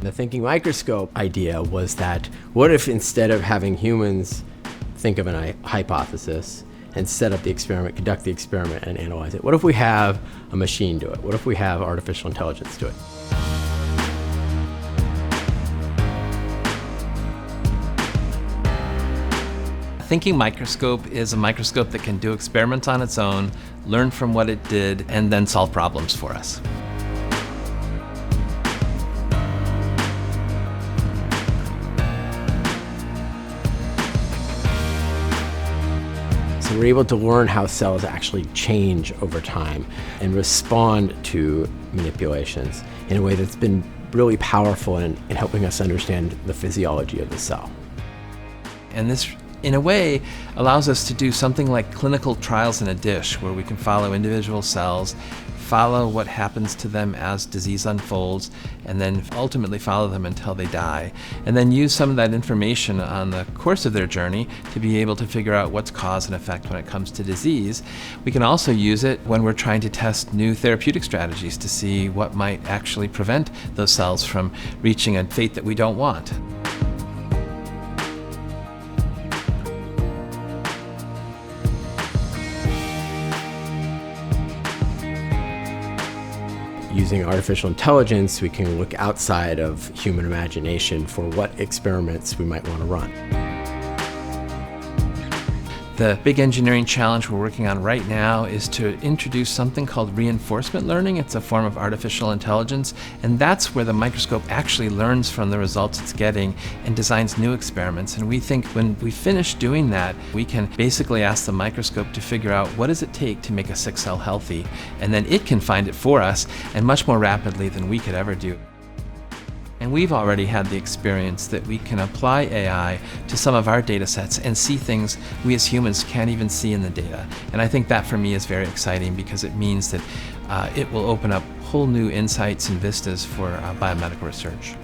The thinking microscope idea was that what if instead of having humans think of a hypothesis and set up the experiment, conduct the experiment, and analyze it, what if we have a machine do it? What if we have artificial intelligence do it? Thinking Microscope is a microscope that can do experiments on its own, learn from what it did, and then solve problems for us. So we're able to learn how cells actually change over time and respond to manipulations in a way that's been really powerful in helping us understand the physiology of the cell. And this, in a way, allows us to do something like clinical trials in a dish, where we can follow individual cells, follow what happens to them as disease unfolds, and then ultimately follow them until they die, and then use some of that information on the course of their journey to be able to figure out what's cause and effect when it comes to disease. We can also use it when we're trying to test new therapeutic strategies to see what might actually prevent those cells from reaching a fate that we don't want. Using artificial intelligence, we can look outside of human imagination for what experiments we might want to run. The big engineering challenge we're working on right now is to introduce something called reinforcement learning. It's a form of artificial intelligence, and that's where the microscope actually learns from the results it's getting and designs new experiments. And we think when we finish doing that, we can basically ask the microscope to figure out what does it take to make a sick cell healthy, and then it can find it for us, and much more rapidly than we could ever do. And we've already had the experience that we can apply AI to some of our data sets and see things we as humans can't even see in the data. And I think that for me is very exciting, because it means that it will open up whole new insights and vistas for biomedical research.